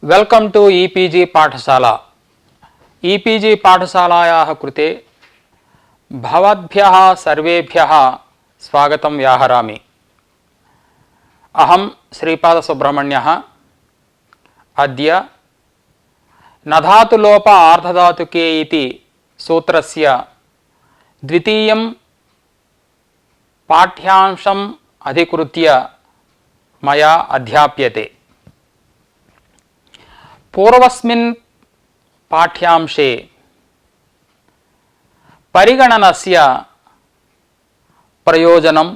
Welcome to e-PG पाठशाला। E-PG पाठशालायाः कृते भवद्भ्यः सर्वेभ्यः स्वागतं व्याहरामि। अहं श्रीपादसुब्रह्मण्यः। अद्य नधातुलोप आर्धधातुके इति सूत्रस्य द्वितीयं पाठ्यांशम् अधिकृत्य मया अध्याप्यते। पूर्वस्मिन् पाठ्यांशे परिगणनस्य प्रयोजनं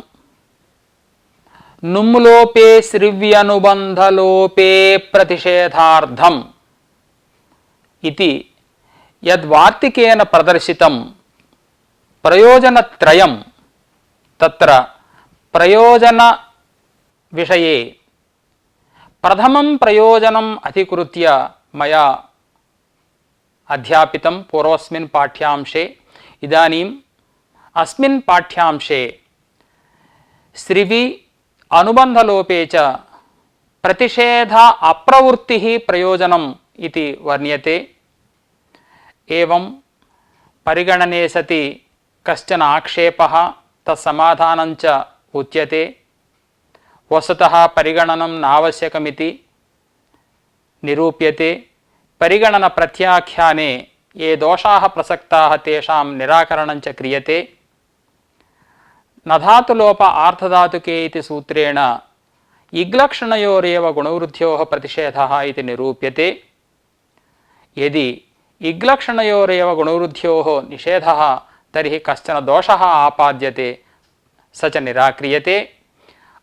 नुम्लोपे श्रिव्यनुबन्धलोपे प्रतिषेधार्थम् इति यद्वार्तिकेन प्रदर्शितं प्रयोजनत्रयं तत्र प्रयोजन विषये प्रथमं प्रयोजनम् अधिकृत्य मया अध्यापितं पूर्वस्मिन् पाठ्यांशे। इदानीम् अस्मिन् पाठ्यांशे श्रिवि अनुबन्धलोपे च प्रतिषेध अप्रवृत्तिः प्रयोजनम् इति वर्ण्यते। एवं परिगणने सति कश्चन आक्षेपः तत्समाधानं च उच्यते। वस्तुतः परिगणनं नावश्यकमिति निरूप्यते। परिगणन प्रत्याख्याने ये दोषाः प्रसक्ताः तेषां निराकरणं च क्रियते। नधातुलोप आर्धधातुके इति सूत्रेण इग्लक्षणयोरेव गुणवृद्ध्योः प्रतिषेधः इति निरूप्यते। यदि इग्लक्षणयोरेव गुणवृद्ध्योः निषेधः तर्हि कश्चन दोषः आपाद्यते, स च निराक्रियते।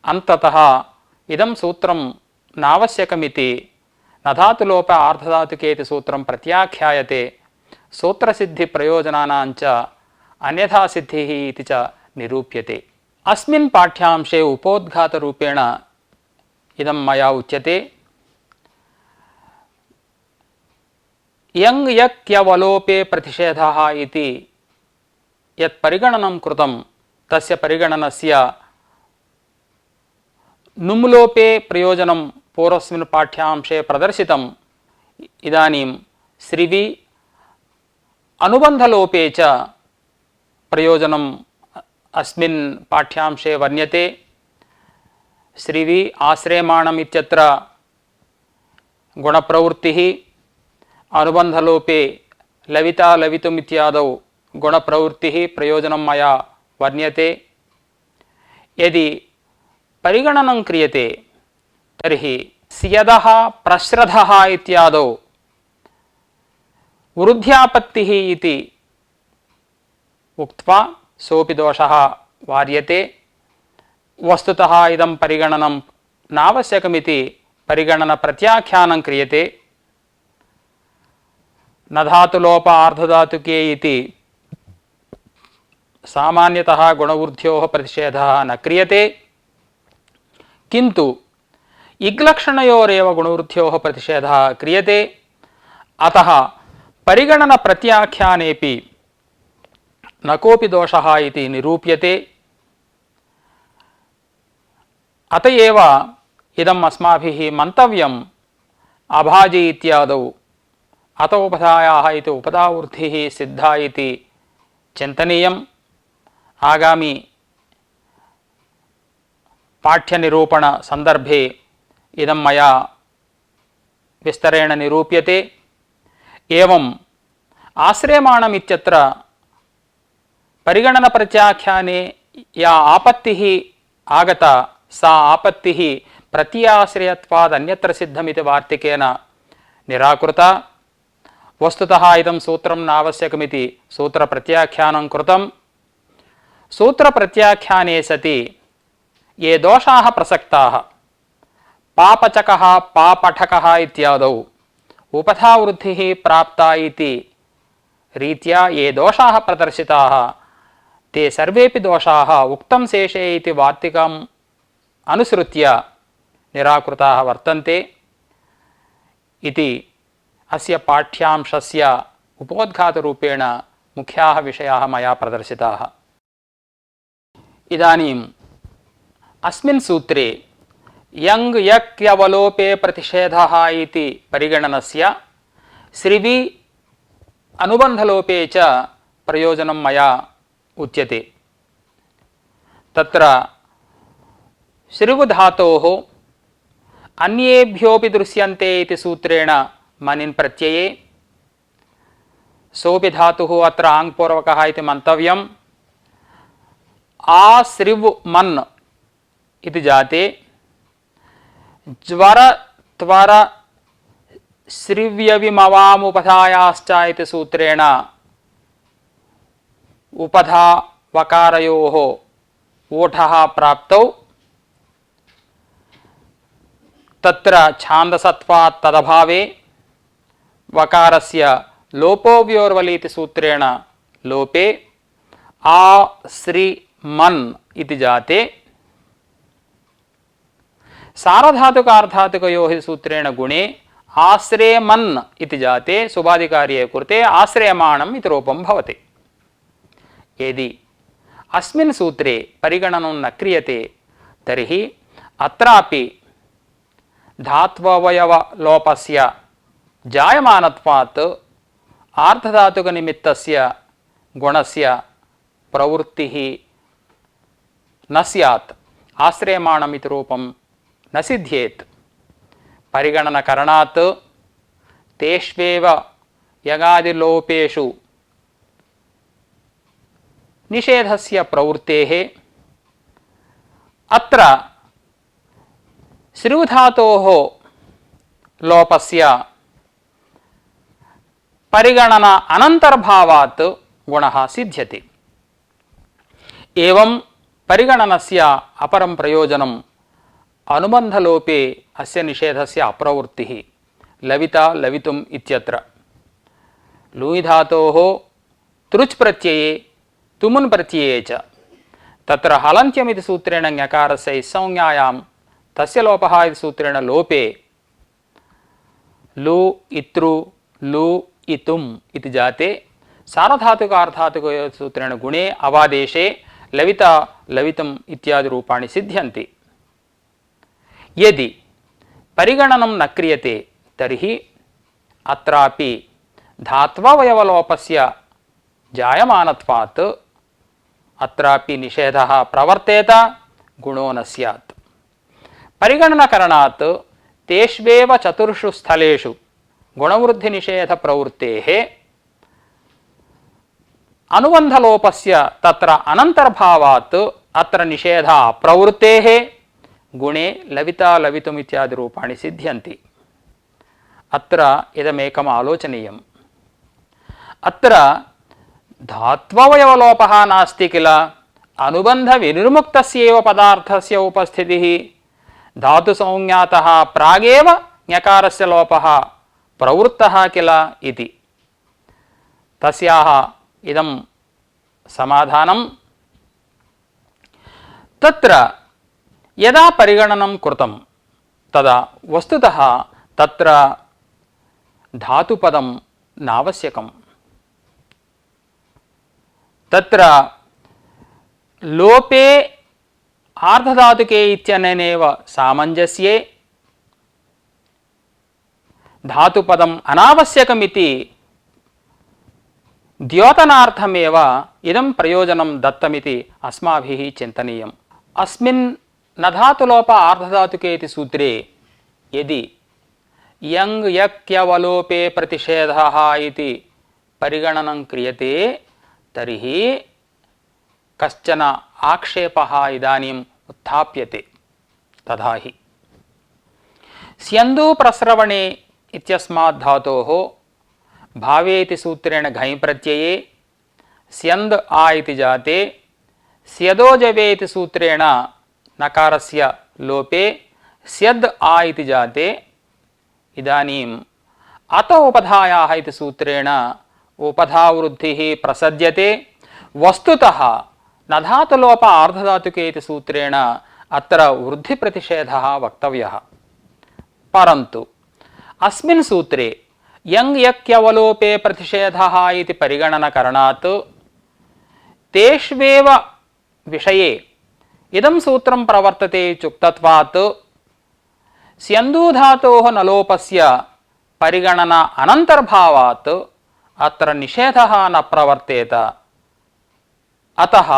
अंततः इदं सूत्रं नावश्यकमिति नधातुलोप आर्धधातुके इति सूत्रं प्रत्याख्यायते। सूत्रसिद्धिप्रयोजनानां च अन्यथा सिद्धिः इति च निरूप्यते। अस्मिन् पाठ्यांशे उपोद्घातरूपेण इदं मया उच्यते। यङ् यक्यवलोपे प्रतिषेधः इति यत् परिगणनं कृतं तस्य परिगणनस्य नुम्लोपे प्रयोजनं पूर्वस्मिन् पाठ्यांशे प्रदर्शितम्। इदानीं श्रिवि अनुबन्धलोपे च प्रयोजनम् अस्मिन् पाठ्यांशे वर्ण्यते। श्रिवि आश्रयमाणम् इत्यत्र गुणप्रवृत्तिः, अनुबन्धलोपे लविता लवितुम् इत्यादौ गुणप्रवृत्तिः प्रयोजनं मया वर्ण्यते। यदि परिगणनं क्रियते तर्हि स्यदः प्रश्रधः इत्यादौ वृद्ध्यापत्तिः इति उक्त्वा सोऽपि दोषः वार्यते। वस्तुतः इदं परिगणनं नावश्यकमिति परिगणनप्रत्याख्यानं क्रियते। नधातुलोप आर्धधातुके इति सामान्यतः गुणवृद्ध्योः प्रतिषेधः न क्रियते, किन्तु इग्लक्षणयोरेव गुणवृद्ध्योः प्रतिषेधः क्रियते। अतः परिगणन प्रत्याख्यानेपि न कोऽपि दोषः इति निरूप्यते। अत एव इदम् अस्माभिः मन्तव्यम् अभाजि इत्यादौ अत उपधायाः इति उपधावृद्धिः सिद्धा इति चिन्तनीयम्। आगामी पाठ्यनिरूपण संदर्भे इदं मया विस्तरेण निरूप्यते। एवं आश्रयमाणम् इत्यत्र परिगणन प्रत्याख्याने या आपत्तिः आगता सा आपत्तिः प्रत्याश्रयत्वाद् अन्यत्र सिद्धमिति वार्तिकेन निराकृता। वस्तुतः इदं सूत्रं नावश्यकमिति सूत्रप्रत्याख्यानं कृतं। सूत्रप्रत्याख्याने सति ये दोषाः प्रसक्ताः पापचकः पापठकः इत्यादौ उपधावृद्धिः प्राप्ता इति रीत्या ये दोषाः प्रदर्शिताः ते सर्वेपि दोषाः उक्तं शेषे इति वार्तिकम् अनुसृत्य निराकृताः वर्तन्ते इति अस्य पाठ्यांशस्य उपोद्घातरूपेण मुख्याः विषयाः मया प्रदर्शिताः। इदानीम् अस्मिन् सूत्रे यङ् यक्यवलोपे प्रतिषेधः इति परिगणनस्य श्रिवि अनुबन्धलोपे च प्रयोजनं मया उच्यते। तत्र श्रिवुधातोः अन्येभ्योऽपि दृश्यन्ते इति सूत्रेण मनिन् प्रत्यये सोऽपि धातुः अत्र आङ्पूर्वकः इति मन्तव्यम्। आश्रिव् मन् इति जाते ज्वर त्वर श्रिव्यविमवामुपधायाश्च इति सूत्रेण उपधा वकारयोः ओठः प्राप्तौ तत्र छान्दसत्वात् तदभावे वकारस्य लोपो व्योर्वलि इति सूत्रेण लोपे आश्रिमन् इति जाते सार्वधातुकार्धातुकयोः सूत्रेण गुणे आश्रयमन् इति जाते सुबादिकार्ये कृते आश्रयमाणम् इति रूपं भवति। यदि अस्मिन् सूत्रे परिगणनं न क्रियते तर्हि अत्रापि धात्ववयवलोपस्य जायमानत्वात् आर्धधातुकनिमित्तस्य गुणस्य प्रवृत्तिः न स्यात्, आश्रयमाणम् इति रूपं न सिद्ध्येत्। परिगणनकरणात् तेष्वेव यगादिलोपेषु निषेधस्य प्रवृत्तेः अत्र श्रिवुधातोः लोपस्य परिगणन अनन्तर्भावात् गुणः सिद्ध्यति। एवं परिगणनस्य अपरं प्रयोजनम् अनुबन्धलोपे अस्य निषेधस्य अप्रवृत्तिः लविता लवितुम् इत्यत्र। लुञ् धातोः तृच् प्रत्यये तुमुन् प्रत्यये च तत्र हलन्त्यमिति सूत्रेण ञकारस्य संज्ञायां तस्य लोपः इति सूत्रेण लोपे लु इत्रु लु इतुम् इति जाते सार्वधातुकार्धातुकयोः सूत्रेण गुणे अवादेशे लविता लवितुम् इत्यादि रूपाणि सिद्ध्यन्ति। यदि परिगणनं न क्रियते तर्हि अत्रापि धात्ववयवलोपस्य जायमानत्वात् अत्रापि निषेधः प्रवर्तेत, गुणो न स्यात्। परिगणनकरणात् तेष्वेव चतुर्षु स्थलेषु गुणवृद्धिनिषेधप्रवृत्तेः अनुबन्धलोपस्य तत्र अनन्तर्भावात् अत्र निषेधः प्रवृत्तेः गुणे लविता लवितुम् इत्यादि रूपाणि सिद्ध्यन्ति। अत्र इदमेकम् आलोचनीयम्। अत्र धात्ववयवलोपः नास्ति किल, अनुबन्धविनिर्मुक्तस्यैव पदार्थस्य उपस्थितिः धातुसंज्ञातः प्रागेव ञकारस्य लोपः प्रवृत्तः किल इति। तस्याः इदं समाधानं तत्र यदा परिगणनं कृतं तदा वस्तुतः तत्र धातुपदं नावश्यकम्। तत्र लोपे आर्धधातुके इत्यनेनैव सामञ्जस्ये धातुपदम् अनावश्यकमिति द्योतनार्थमेव इदं प्रयोजनं दत्तमिति अस्माभिः चिन्तनीयम्। अस्मिन् न धातुलोप आर्धधातुके इति सूत्रे यदि यङ् यक्यवलोपे प्रतिषेधः इति परिगणनं क्रियते तर्हि कश्चन आक्षेपः इदानीम् उत्थाप्यते। तथा हि स्यन्दुप्रस्रवणे इत्यस्मात् धातोः भावे इति सूत्रेण घञ् प्रत्यये स्यन्द् आ इति जाते स्यदोजवे इति सूत्रेण नकारस्य लोपे स्यद् आ इति जाते इदानीम् अत उपधायाः इति सूत्रेण उपधावृद्धिः प्रसज्यते। वस्तुतः न धातुलोप आर्धधातुके इति सूत्रेण अत्र वृद्धिप्रतिषेधः वक्तव्यः। परन्तु अस्मिन् सूत्रे यङ् यक्यवलोपे प्रतिषेधः इति परिगणनकरणात् तेष्वेव विषये इदं सूत्रं प्रवर्तते इत्युक्तत्वात् स्यन्दूधातोः नलोपस्य परिगणना अनन्तर्भावात् अत्र निषेधः न प्रवर्तेत। अतः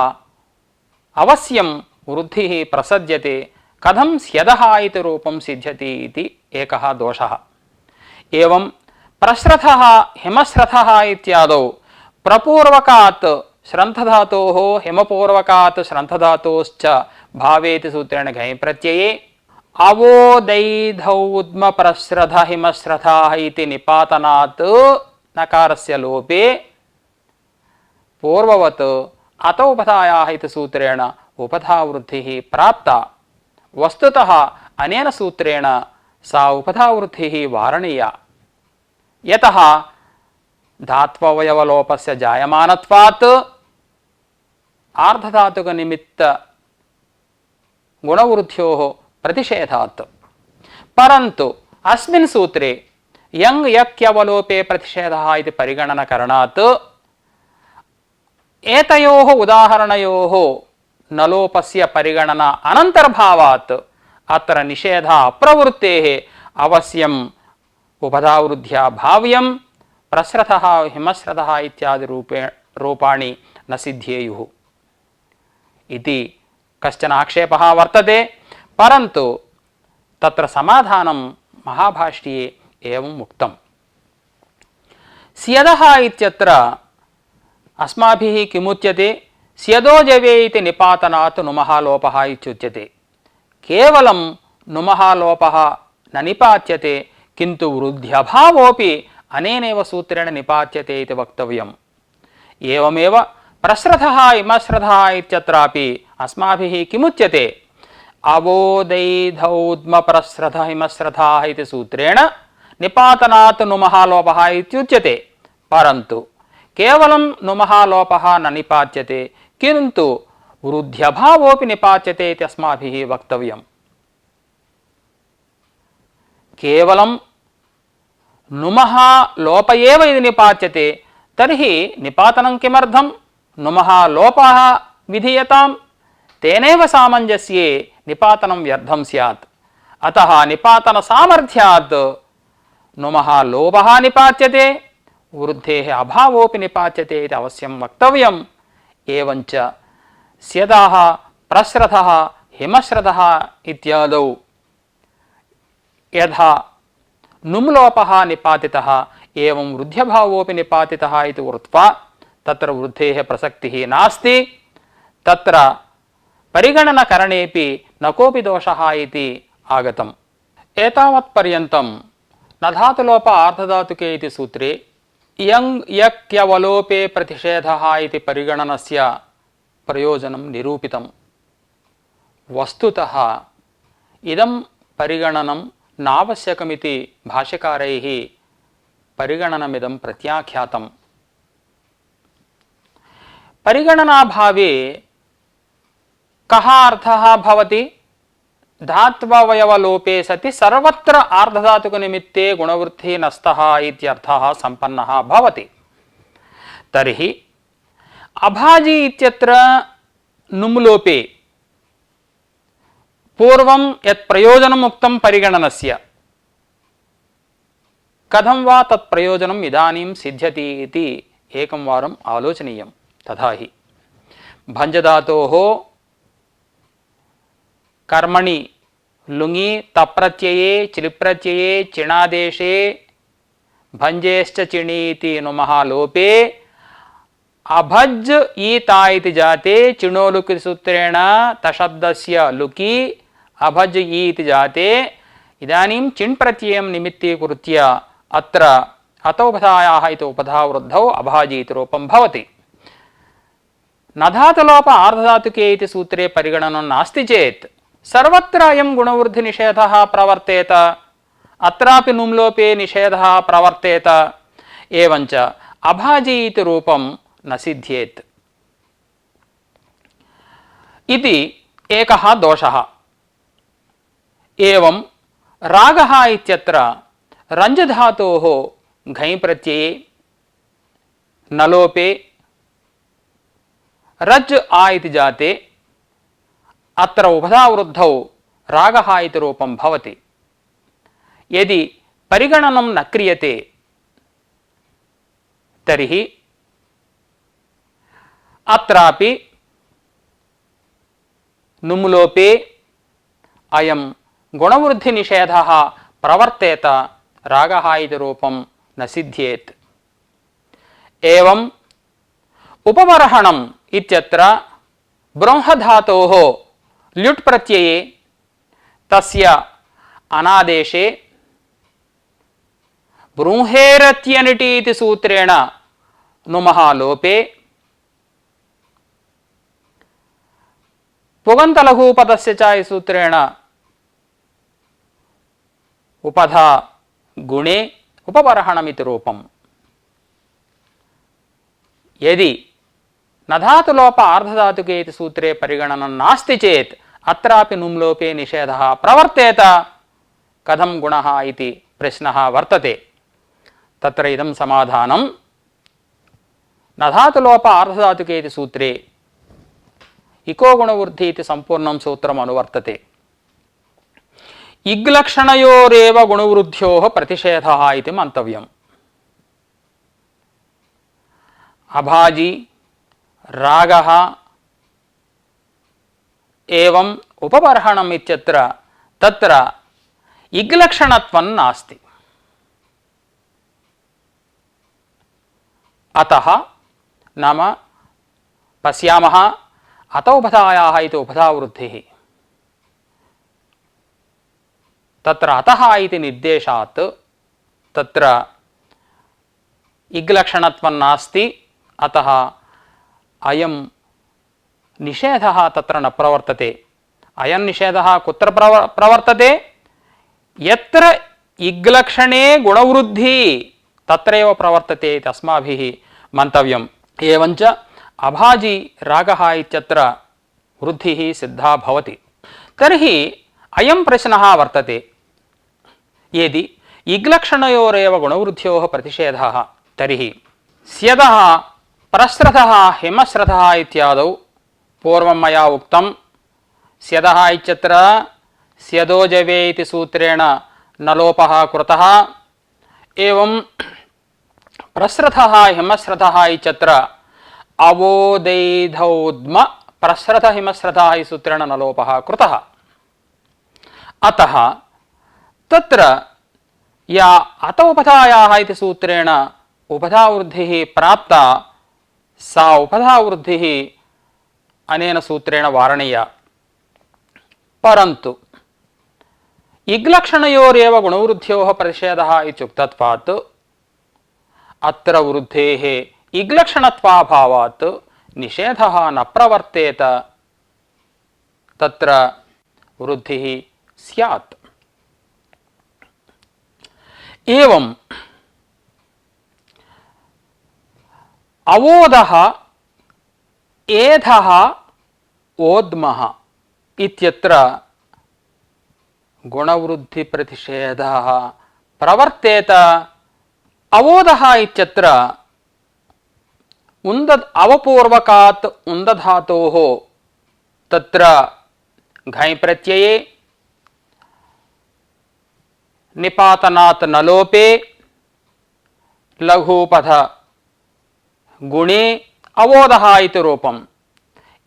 अवश्यं वृद्धिः प्रसज्यते। कथं स्यदः इति रूपं सिद्ध्यति इति एकः दोषः। एवं प्रश्रथः हिमश्रथः इत्यादौ प्रपूर्वकात् श्रन्थधातोः हिमपूर्वकात् श्रन्थधातोश्च भावेति सूत्रेण घञ् प्रत्यये अवोदैधौद्मप्रश्रथ हिमश्रथाः इति निपातनात् नकारस्य लोपे पूर्ववत् अत उपधायाः इति सूत्रेण उपधावृद्धिः प्राप्ता। वस्तुतः अनेन सूत्रेण सा उपधावृद्धिः वारणीया। यतः धात्ववयवलोपस्य जायमानत्वात् आर्धधातुकनिमित्त गुणवृद्ध्योः प्रतिषेधात्। परन्तु अस्मिन् सूत्रे यङ् यक्यवलोपे प्रतिषेधः इति परिगणनकरणात् एतयोः उदाहरणयोः नलोपस्य परिगणना अनन्तर्भावात् अत्र निषेधः अप्रवृत्तेः अवश्यम् उपधावृद्ध्या भाव्यं प्रश्रथः हिमश्रथः इत्यादि रूपाणि न सिद्ध्येयुः इति कश्चन आक्षेपः वर्तते। परन्तु तत्र समाधानं महाभाष्ये एवम् उक्तम्। स्यदः इत्यत्र अस्माभिः किमुच्यते? स्यदो जवे इति निपातनात् नुमः लोपः इत्युच्यते। केवलं नुमः लोपः न निपात्यते, किन्तु वृद्ध्यभावोऽपि अनेनैव सूत्रेण निपात्यते इति वक्तव्यम्। एवमेव प्रश्रथः हिमश्रथः इत्यत्रापि अस्माभिः किमुच्यते? अवोदैधौद्मप्रश्रथ हिमश्रथाः इति सूत्रेण निपातनात् नुमः लोपः इत्युच्यते। परन्तु केवलं नुमः लोपः न निपात्यते, किन्तु वृद्ध्यभावोऽपि निपात्यते इति अस्माभिः वक्तव्यम्। केवलं नुमः लोप एव यदि निपात्यते तर्हि निपातनं किमर्थं? नुमः लोपः विधीयतां, तेनैव सामञ्जस्ये निपातनं व्यर्थं स्यात्। अतः निपातन सामर्थ्यात् नुमः लोपः निपात्यते, वृद्धेः अभावोऽपि निपात्यते इति अवश्यं वक्तव्यम्। एवञ्च स्यदः प्रश्रथः हिमश्रथः इत्यादौ यथा नुम्लोपः निपातितः एवं वृद्ध्यभावोऽपि निपातितः इति उक्त्वा तत्र वृद्धेः प्रसक्तिः नास्ति। तत्र परिगणनकरणेपि न कोऽपि दोषः इति आगतम्। एतावत्पर्यन्तं न धातुलोप आर्धधातुके इति सूत्रे यङ् यक्यवलोपे प्रतिषेधः इति परिगणनस्य प्रयोजनं निरूपितम्। वस्तुतः इदं परिगणनं नावश्यकमिति भाष्यकारैः परिगणनमिदं प्रत्याख्यातम्। परिगणनाभावे कः अर्थः भवति? धात्ववयवलोपे सति सर्वत्र आर्धधातुकनिमित्ते गुणवृद्धिः नस्तः इत्यर्थः सम्पन्नः भवति। तर्हि अभाजी इत्यत्र नुम्लोपे पूर्वं यत् प्रयोजनम् उक्तं परिगणनस्य, कथं वा तत् प्रयोजनम् इदानीं सिद्ध्यति इति एकं वारम् आलोचनीयं। तथा हि भञ्जधातोः कर्मणि लुङि तप्रत्यये चिलिप्रत्यये चिणादेशे भञ्जेश्च चिणीति नुमः लोपे अभज् ईता इति जाते चिणोलुकि सूत्रेण तशब्दस्य लुकि अभज् इति जाते इदानीं चिण् प्रत्ययं निमित्तीकृत्य अत्र अतोपधायाः इति उपधावृद्धौ अभाजी इति रूपं भवति। न धातुलोप आर्धधातुके इति सूत्रे परिगणनं नास्ति चेत् सर्वत्र अयं गुणवृद्धिनिषेधः प्रवर्तेत, अत्रापि नुम्लोपे निषेधः प्रवर्तेत, एवञ्च अभाजी इति रूपं न सिद्ध्येत् इति एकः दोषः। एवं रागः इत्यत्र रञ्जधातोः घञ् प्रत्यये नलोपे रज् आ इति जाते अत्र उपधावृद्धौ रागः इति रूपं भवति। यदि परिगणनं न क्रियते तर्हि अत्रापि नुम्लोपे अयं गुणवृद्धिनिषेधः प्रवर्तेत, रागः इति रूपं न सिद्ध्येत्। एवम् उपबर्हणम् इत्यत्र ब्रह्मधातोः ल्युट् प्रत्यये तस्य अनादेशे बृंहेरत्यनिटि इति सूत्रेण नुमः लोपे पुगन्तलघुपदस्य च इति सूत्रेण उपधा गुणे उपबर्हणमिति रूपम्। यदि न धातुलोप आर्धधातुके इति सूत्रे परिगणनं नास्ति चेत् अत्रापि नुम्लोपे निषेधः प्रवर्तेत। कथं गुणः इति प्रश्नः वर्तते। तत्र इदं समाधानं न धातुलोप आर्धधातुके इति सूत्रे इको गुणवृद्धि इति सम्पूर्णं सूत्रम् अनुवर्तते। इग्लक्षणयोरेव गुणवृद्ध्योः प्रतिषेधः इति मन्तव्यम्। अभाजी रागः एवं उपबर्हणम् इत्यत्र तत्र इग्लक्षणत्वं नास्ति। अतः नाम पश्यामः अत उपधायाः इति उपधावृद्धिः, तत्र अतः इति निर्देशात् तत्र इग्लक्षणत्वं नास्ति। अतः अयं निषेधः तत्र न प्रवर्तते। अयं निषेधः कुत्र प्रवर्तते? यत्र इग्लक्षणे गुणवृद्धि तत्रैव प्रवर्तते इति अस्माभिः मन्तव्यम्। एवञ्च अभाजी रागः इत्यत्र वृद्धिः सिद्धा भवति। तर्हि अयं प्रश्नः वर्तते, यदि इग्लक्षणयोरेव गुणवृद्ध्योः प्रतिषेधः तर्हि स्यदः प्रस्रथः हिमस्रथः इत्यादौ पूर्वं मया उक्तं। स्यदः इत्यत्र स्यदोजवे इति सूत्रेण न लोपः कृतः। एवं प्रस्रथः हिमस्रथः इत्यत्र अवोदैधौद्म प्रस्रथ हिमस्रथः इति सूत्रेण न लोपः कृतः। अतः तत्र या अत उपधायाः इति सूत्रेण उपधावृद्धिः प्राप्ता, सा उपधावृद्धिः अनेन सूत्रेण वारणीया। परन्तु इग्लक्षणयोरेव गुणवृद्ध्योः प्रतिषेधः इत्युक्तत्वात् अत्र वृद्धेः इग्लक्षणत्वाभावात् निषेधः न प्रवर्तेत, तत्र वृद्धिः स्यात्। एवं अवोधः एधः ओद्मः इत्यत्र गुणवृद्धि प्रतिषेधः प्रवर्तेत। अवोधः इत्यत्र अवपूर्वकात् उन्दधातोः तत्र घञ् प्रत्यये निपातनात् न लोपे लघुपथ गुणे अवोधः इति रूपम्।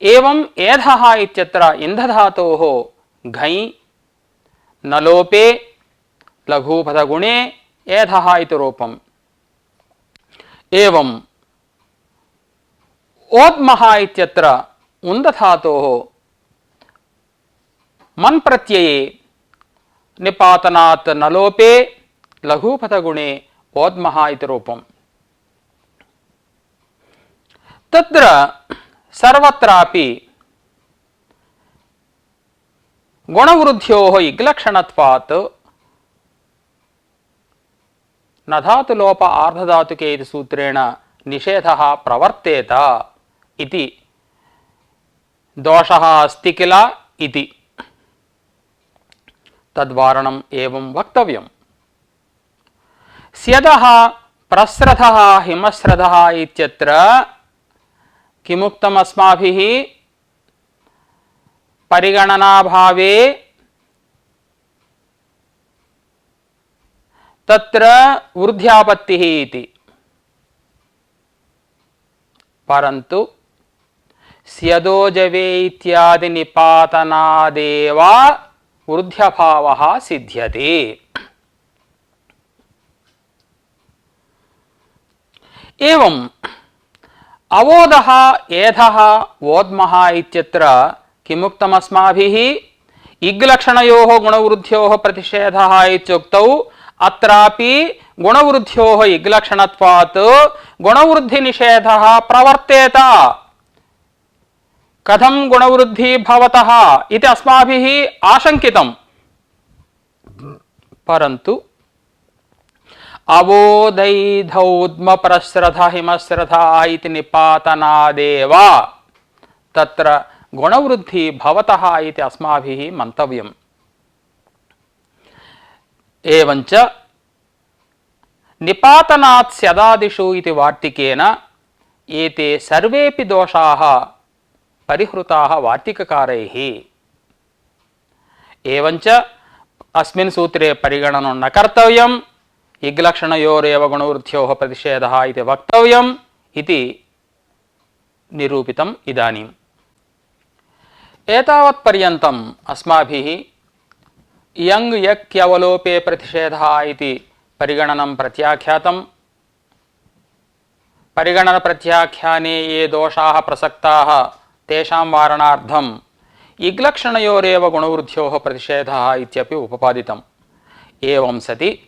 एवं एधः इत्यत्र इन्धधातोः घञ् न लोपे लघुपथ गुणे एधः इति रूपम्। एवं ओद्मः इत्यत्र उन्दधातोः मन् प्रत्यये निपातनात् न लोपे लघुपथ गुणे ओद्मः इति रूपम्। तत्र सर्वत्रापि गुणवृद्ध्योः इग्लक्षणत्वात् न धातुलोप आर्धधातुके इति सूत्रेण निषेधः प्रवर्तेत इति दोषः अस्ति किल इति तद्वारणम् एवं वक्तव्यम्। स्यदः प्रस्रथः हिमस्रथः इत्यत्र किमुक्तम् अस्माभिः? परिगणनाभावे तत्र वृद्ध्यापत्तिः इति। परन्तु स्यदोजवे इत्यादि निपातनादेव वृद्ध्यभावः सिद्ध्यते। एवम् अवोधः एधः वोद्मः इत्यत्र किमुक्तमस्माभिः? इग्लक्षणयोः गुणवृद्ध्योः प्रतिषेधः इत्युक्तौ अत्रापि गुणवृद्ध्योः इग्लक्षणत्वात् गुणवृद्धिनिषेधः प्रवर्तेत। कथं गुणवृद्धि भवतः इति अस्माभिः आशंकितम्, परन्तु अवोधैधौद्मप्रस्रथ हिमस्रथ इति निपातनादेव तत्र गुणवृद्धि भवतः इति अस्माभिः मन्तव्यम्। एवञ्च निपातनात् स्यदादिषु इति वार्तिकेन एते सर्वेपि दोषाः परिहृताः वार्तिककारैः। एवञ्च अस्मिन् सूत्रे परिगणनं न कर्तव्यम्, इग्लक्षणयोरेव गुणवृद्ध्योः प्रतिषेधः इति वक्तव्यम् इति निरूपितम् इदानीम्। एतावत्पर्यन्तम् अस्माभिः यङ् यक्यवलोपे प्रतिषेधः इति परिगणनं प्रत्याख्यातम्। परिगणनप्रत्याख्याने ये दोषाः प्रसक्ताः तेषां वारणार्थम् इग्लक्षणयोरेव गुणवृद्ध्योः प्रतिषेधः इत्यपि उपपादितम्। एवं सति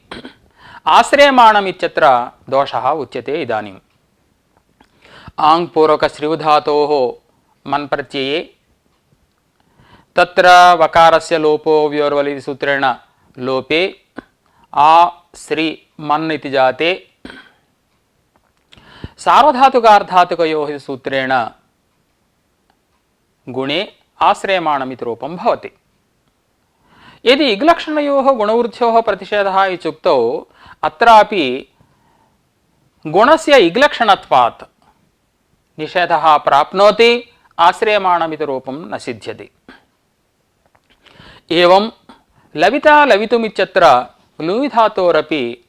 आश्रयमाणम् इत्यत्र दोषः उच्यते इदानीम्। आङ्पूर्वकस्त्रिवधातोः मन् प्रत्यये तत्र वकारस्य लोपो व्योर्वलिति सूत्रेण लोपे आ श्री मन् इति जाते सार्वधातुकार्धातुकयोः सूत्रेण गुणे आश्रयमाणमिति रूपं भवति। यदि इग्लक्षणयोः गुणवृद्ध्योः प्रतिषेधः इत्युक्तौ अत्रापि गुणस्य इग्लक्षणत्वात् निषेधः प्राप्नोति, आश्रयमाणमिति रूपं न सिद्ध्यति। एवं लविता लवितुमित्यत्र लुङ्धातोरपि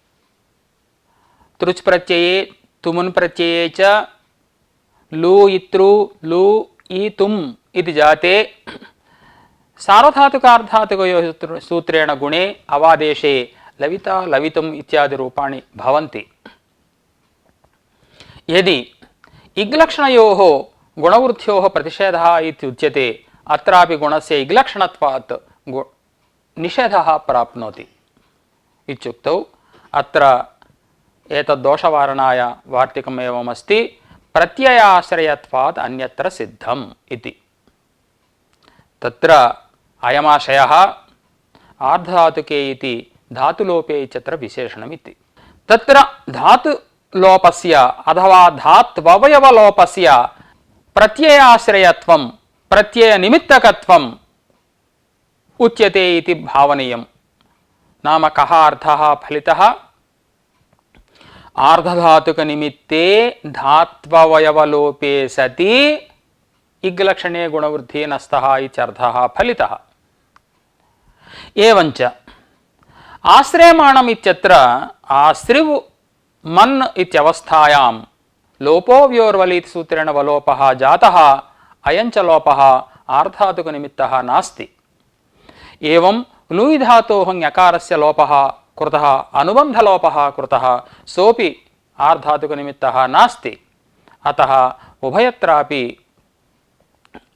तृच् प्रत्यये तुमुन् प्रत्यये च लु इत्रु लु ईतुम् इति जाते सार्वधातुकार्धातुकयोः सूत्रेण गुणे अवादेशे लविता लवितुम् इत्यादि रूपाणि भवन्ति। यदि इग्लक्षणयोः गुणवृद्ध्योः प्रतिषेधः इत्युच्यते अत्रापि गुणस्य इग्लक्षणत्वात् निषेधः प्राप्नोति इत्युक्तौ अत्र एतद्दोषवारणाय वार्तिकम् एवमस्ति, प्रत्ययाश्रयत्वात् अन्यत्र सिद्धम् इति। तत्र अयमाशयः आर्धधातुके इति धातुलोपे इत्यत्र विशेषणमिति। तत्र धातुलोपस्य अथवा धात्ववयवलोपस्य प्रत्ययाश्रयत्वं प्रत्ययनिमित्तकत्वम् उच्यते इति भावनीयम्। नाम कः अर्थः फलितः? आर्धधातुकनिमित्ते धात्ववयवलोपे सति इग्लक्षणे गुणवृद्धि नस्तः इत्यर्थः फलितः। एवञ्च आश्रयमाणम् इत्यत्र आश्रिव् मन् इत्यवस्थायां लोपो व्योर्वलिति सूत्रेण वलोपः जातः, अयञ्च लोपः आर्धधातुकनिमित्तः नास्ति। एवं लुय् धातोः ञकारस्य लोपः कृतः, अनुबन्धलोपः कृतः, सोऽपि आर्धधातुकनिमित्तः नास्ति। अतः उभयत्रापि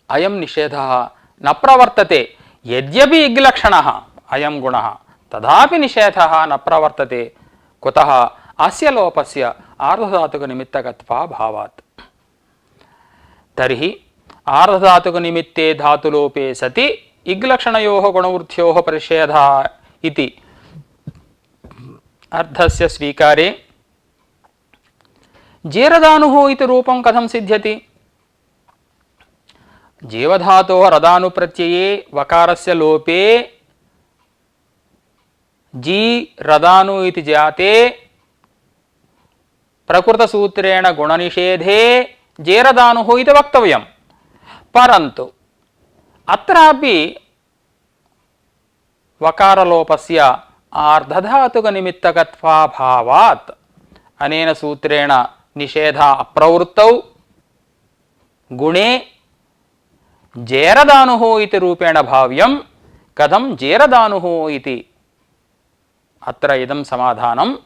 अयं निषेधः न प्रवर्तते। यद्यपि इग्लक्षणः अयं गुणः तथापि निषेधः न प्रवर्तते। कुतः? अस्य लोपस्य आर्धधातुकनिमित्तकत्वाभावात्। तर्हि आर्धधातुकनिमित्ते धातुलोपे सति इग्लक्षणयोः गुणवृद्ध्योः प्रतिषेधः इति अर्थस्य स्वीकारे जीरदानुः इति रूपं कथं सिद्ध्यति? जीवधातोः रदानुप्रत्यये वकारस्य लोपे जी रदानु इति जाते प्रकृतसूत्रेण गुणनिषेधे जेरदानुः इति वक्तव्यम्। परन्तु अत्रापि वकारलोपस्य आर्धधातुकनिमित्तकत्वाभावात् अनेन सूत्रेण निषेध अप्रवृत्तौ गुणे जेरदानुः इति रूपेण भाव्यं कथं जेरदानुः इति अत्र इदं समाधानम्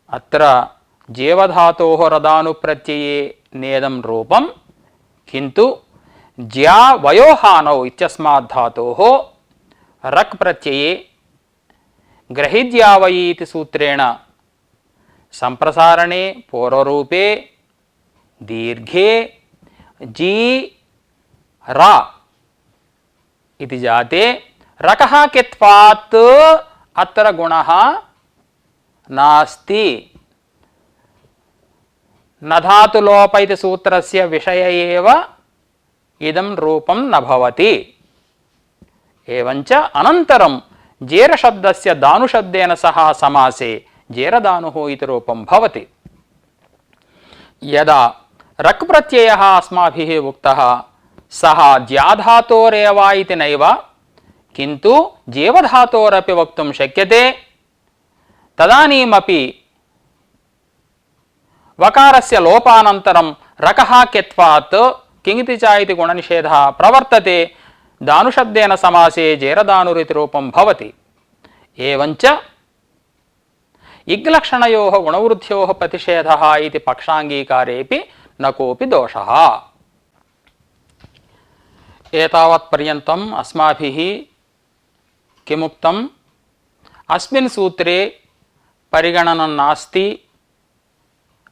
अत्र जेवधातोः रदानुप्रत्यये नेदं रूपं किन्तु ज्या वयोहानौ इत्यस्मात् धातोः रक् प्रत्यये ग्रहिज्यावयि इति सूत्रेण संप्रसारणे पूर्वरूपे दीर्घे जी रा इति जाते रकः कित्वात् अत्र गुणः नास्ति न धातुलोप इति सूत्रस्य विषय एव इदं रूपं न भवति। एवञ्च अनन्तरं जेरशब्दस्य दानुशब्देन सह समासे जेरदानुः इति रूपं भवति। यदा रक् प्रत्ययः अस्माभिः उक्तः सः ज्याधातोरेव इति नैव किन्तु जेवधातोरपि वक्तुं शक्यते। तदानीमपि वकारस्य लोपानन्तरं रकः कित्वात् किङिति च इति गुणनिषेधः प्रवर्तते। दानुशब्देन समासे जेरदानुरिति रूपं भवति। एवञ्च इग्लक्षणयोः गुणवृद्ध्योः प्रतिषेधः इति पक्षाङ्गीकारेऽपि न कोऽपि दोषः। एतावत्पर्यन्तम् अस्माभिः किमुक्तम्? अस्मिन् सूत्रे परिगणनं नास्ति,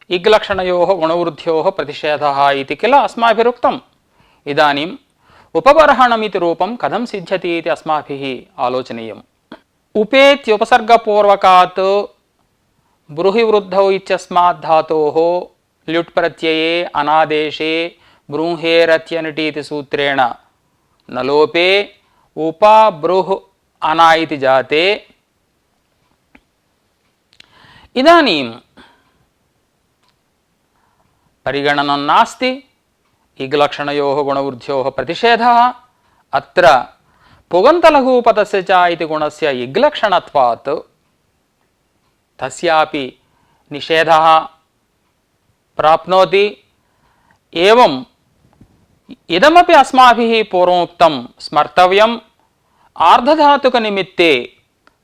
इग्लक्षणयोः गुणवृद्ध्योः प्रतिषेधः इति किल अस्माभिरुक्तम्। इदानीम् उपबर्हणमिति रूपं कथं सिद्ध्यति इति अस्माभिः आलोचनीयम्। उपेत्युपसर्गपूर्वकात् ब्रूहिवृद्धौ इत्यस्मात् धातोः ल्युट् प्रत्यये अनादेशे ब्रूंहेरत्यनिटि इति सूत्रेण न लोपे उप ब्रूह् अना इति जाते। इदानीं परिगणनं नास्ति, इग्लक्षणयोः गुणवृद्ध्योः प्रतिषेधः। अत्र पुगन्तलघुपदस्य च इति गुणस्य इग्लक्षणत्वात् तस्यापि निषेधः प्राप्नोति। एवं इदमपि अस्माभिः पूर्वमुक्तं स्मर्तव्यम्। आर्धधातुकनिमित्ते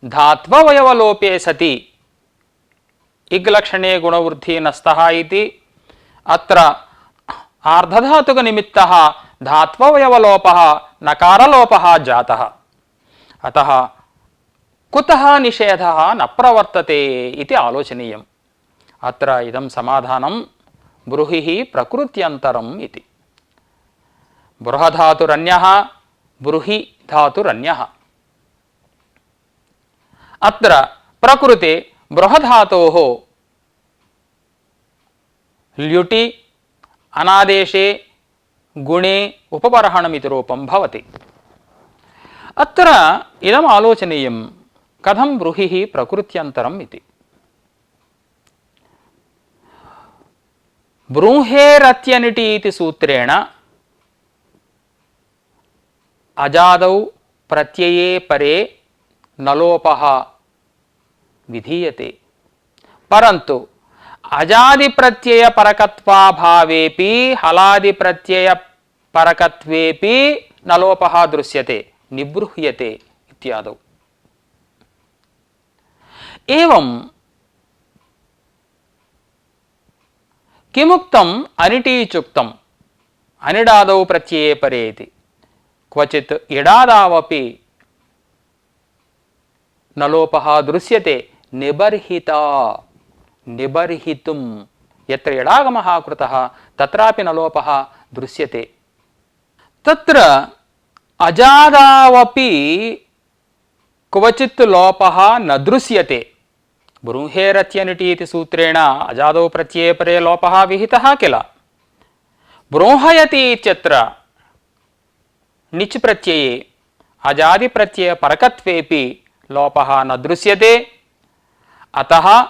धात्ववयवलोपे सति इग्लक्षणे गुणवृद्धिः नस्तः इति। अत्र आर्धधातुकनिमित्तः धात्ववयवलोपः नकारलोपः जातः। अतः कुतः निषेधः न प्रवर्तते इति आलोचनीयम्। अत्र इदं समाधानं ब्रूहिः प्रकृत्यन्तरम् इति। बृहधातुरन्यः ब्रूहि धातुरन्यः। अत्र प्रकृते बृहधातोः ल्युटि अनादेशे गुणे उपबर्हणमिति रूपं भवति। अत्र इदम् आलोचनीयं कथं ब्रूहिः प्रकृत्यन्तरम् इति। ब्रूंहेरत्यनिटि इति सूत्रेण अजादौ प्रत्यये परे नलोपः विधीयते। परन्तु अजादिप्रत्ययपरकत्वाभावेपि हलादिप्रत्ययपरकत्वेपि नलोपः दृश्यते, निबृह्यते इत्यादौ। एवं किमुक्तम् अनिटीचुक्तम् अनिडादौ प्रत्यये परे इति। क्वचित् इडादावपि नलोपः दृश्यते, निबर्हिता निबर्हितुं यत्र इडागमः कृतः तत्रापि नलोपः दृश्यते। तत्र अजादावपि क्वचित् लोपः न दृश्यते। ब्रूंहेरत्यनिटि इति सूत्रेण अजादौ प्रत्यये परे लोपः विहितः किल। ब्रूंहयति इत्यत्र निच् प्रत्यये अजादिप्रत्ययपरकत्वेपि लोपः न दृश्यते। अतः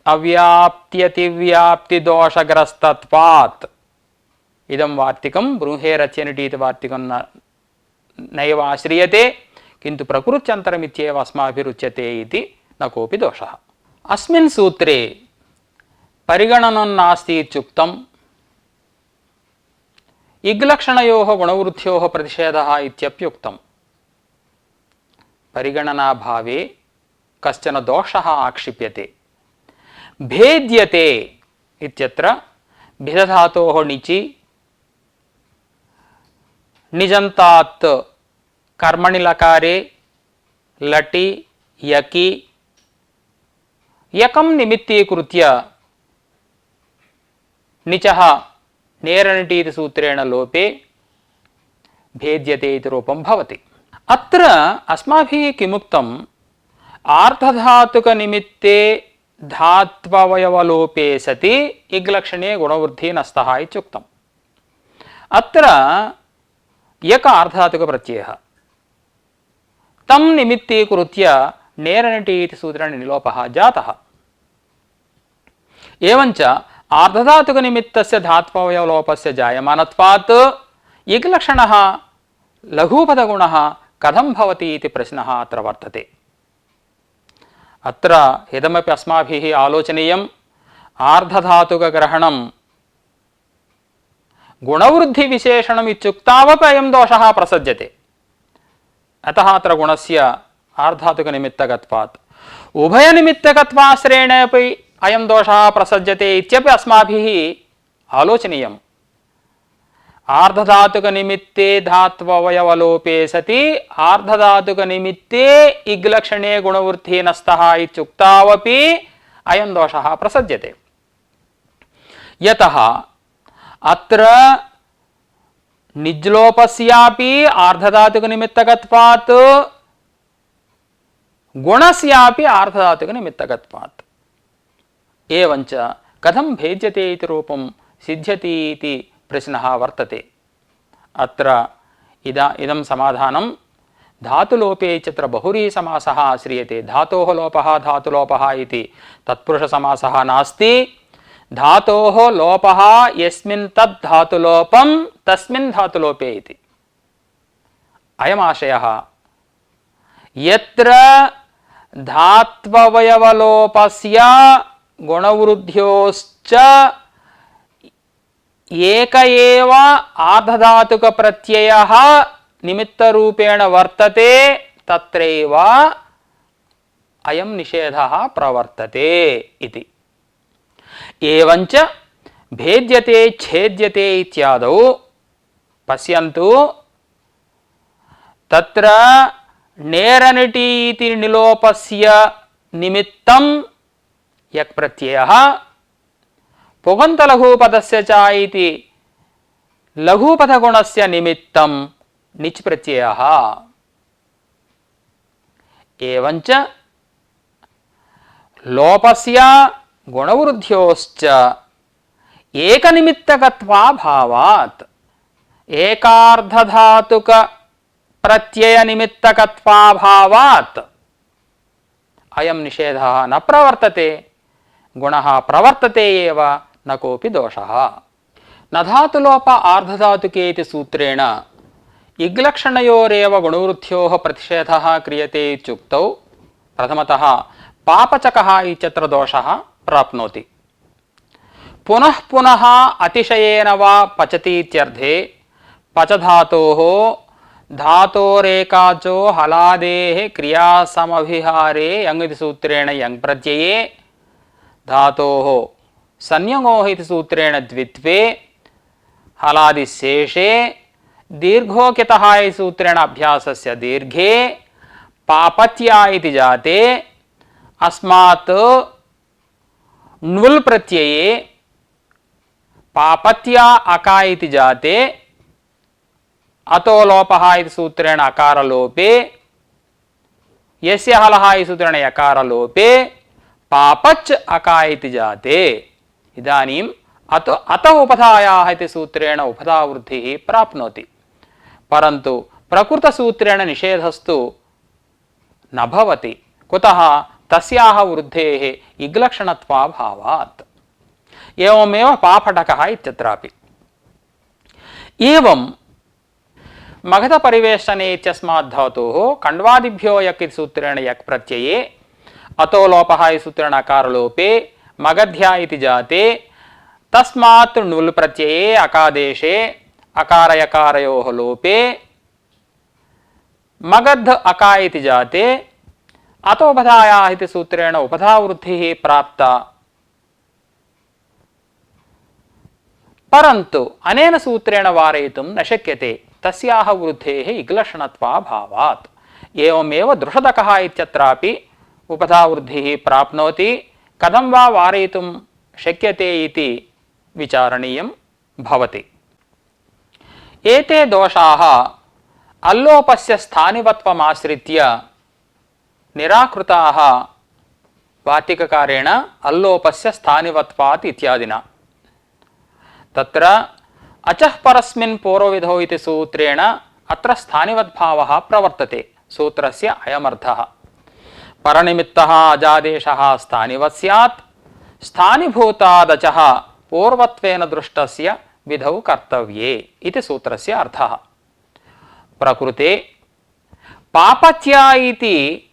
अव्याप्त्यतिव्याप्तिदोषग्रस्तत्वात् इदं वार्तिकं ब्रूंहेरत्यनिटि इति वार्तिकं नैव आश्रियते। किन्तु प्रकृत्यन्तरमित्येव अस्माभिरुच्यते इति न कोऽपि दोषः। अस्मिन् सूत्रे परिगणनं नास्ति इत्युक्तम् इग्लक्षणयोः गुणवृद्ध्योः प्रतिषेधः इत्यप्युक्तम्। परिगणनाभावे कश्चन दोषः आक्षिप्यते। भेद्यते इत्यत्र भिदधातोः णिचि निजन्तात् कर्मणि लकारे लटि यकि यकं निमित्तीकृत्य निचः नेरनिटि इति सूत्रेण लोपे भेद्यते इति रूपं भवति। अत्र अस्माभिः किमुक्तम् आर्धधातुकनिमित्ते धात्ववयवलोपे सति इग्लक्षणे गुणवृद्धिः नस्तः इत्युक्तम्। अत्र यक आर्धधातुकप्रत्ययः तं निमित्तीकृत्य नेरनिटि इति सूत्रेण निलोपः जातः। एवञ्च आर्धधातुकनिमित्तस्य धात्ववयवलोपस्य जायमानत्वात् इग्लक्षणः लघुपदगुणः कथं भवति इति प्रश्नः अत्र वर्तते। अत्र इदमपि अस्माभिः आलोचनीयम्। आर्धधातुकग्रहणं गुणवृद्धिविशेषणम् इत्युक्तावपि अयं दोषः प्रसज्यते। अतः अत्र गुणस्य आर्धधातुकनिमित्तकत्वात् उभयनिमित्तकत्वाश्रयेण अपि अयं दोषः प्रसज्यते इत्यपि अस्माभिः आलोचनीयम्। आर्धधातुकनिमित्ते धात्ववयवलोपे सति आर्धधातुकनिमित्ते इग्लक्षणे गुणवृद्धिः नस्तः इत्युक्तावपि अयं दोषः प्रसज्यते। यतः अत्र निज्लोपस्यापि आर्धधातुकनिमित्तकत्वात् गुणस्यापि आर्धधातुकनिमित्तकत्वात्। एवञ्च कथं भेद्यते इति रूपं सिद्ध्यति इति प्रश्नः वर्तते। अत्र इदं समाधानं धातुलोपे इत्यत्र बहुव्रीहि समासः आश्रियते। धातोः लोपः धातुलोपः इति तत्पुरुषसमासः नास्ति। धातोः लोपः यस्मिन् तद् धातुलोपं तस्मिन् धातुलोपे इति अयमाशयः। यत्र धात्ववयवलोपस्य गुणवृद्ध्योश्च एक एव आर्धधातुकप्रत्ययः निमित्तरूपेण वर्तते तत्रैव अयं निषेधः प्रवर्तते इति। एवञ्च भेद्यते छेद्यते इत्यादौ पश्यन्तु। तत्र नेरनिटि इति निलोपस्य निमित्तं यक् प्रत्ययः पुगन्तलघुपदस्य च इति लघुपदगुणस्य निमित्तं निच् प्रत्ययः। एवञ्च लोपस्य गुणवृद्ध्योश्च एकनिमित्तकत्वाभावात् एकार्धधातुकप्रत्ययनिमित्तकत्वाभावात् अयं निषेधः न प्रवर्तते। गुणः प्रवर्तते एव, न कोऽपि दोषः। न धातुलोप आर्धधातुके इति सूत्रेण इग्लक्षणयोरेव गुणवृद्ध्योः प्रतिषेधः क्रियते इत्युक्तौ प्रथमतः पापचकः इत्यत्र दोषः प्राप्नोति। पुनः पुनः अतिशयेन वा पचति इत्यर्थे पचधातोः धातोरेकाचो हलादेः क्रियासमभिहारे यङ् इति सूत्रेण यङ् प्रत्यये धातोः संयङोः इति सूत्रेण द्वित्वे हलादिशेषे दीर्घोक्यतः इति सूत्रेण अभ्यासस्य दीर्घे पापत्या इति जाते अस्मात् ण्वुल् प्रत्यये पापत्या अका इति जाते अतो लोपः इति सूत्रेण अकारलोपे यस्य हलः इति सूत्रेण यकारलोपे पापच् अका इति जाते। इदानीम् अत उपधायाः इति सूत्रेण उपधावृद्धिः प्राप्नोति। परन्तु प्रकृतसूत्रेण निषेधस्तु न भवति। कुतः? तस्याः वृद्धेः इग्लक्षणत्वाभावात्। एवमेव पापटकः इत्यत्रापि। एवं मगध परिवेशने इत्यस्मात् धातोः खण्ड्वादिभ्यो यक् इति सूत्रेण यक् प्रत्यये अतो लोपः इति सूत्रेण अकारलोपे मगध्या इति जाते तस्मात् नुल् प्रत्यये अकादेशे अकारयकारयोः लोपे मगध अका इति जाते अतोपधायाः इति सूत्रेण उपधावृद्धिः प्राप्ता। परन्तु अनेन सूत्रेण वारयितुं न शक्यते तस्याः वृद्धेः इग्लक्षणत्वाभावात्। एवमेव दृषदकः इत्यत्रापि उपधावृद्धिः प्राप्नोति। कथं वा वारयितुं शक्यते इति विचारणीयं भवति। एते दोषाः अल्लोपस्य स्थानिवत्वमाश्रित्य निराकृताः वार्तिककारेण अल्लोपस्य स्थानिवत्वात् इत्यादिना। तत्र अचः परस्मिन् पूर्वविधौ इति सूत्रेण अत्र स्थानिवद्भावः प्रवर्तते। सूत्रस्य अयमर्थः परनिमित्तः अजादेशः स्थानिवत् स्यात् स्थानिभूतादचः पूर्वत्वेन दृष्टस्य विधौ कर्तव्ये इति सूत्रस्य अर्थः। प्रकृते पापच्या इति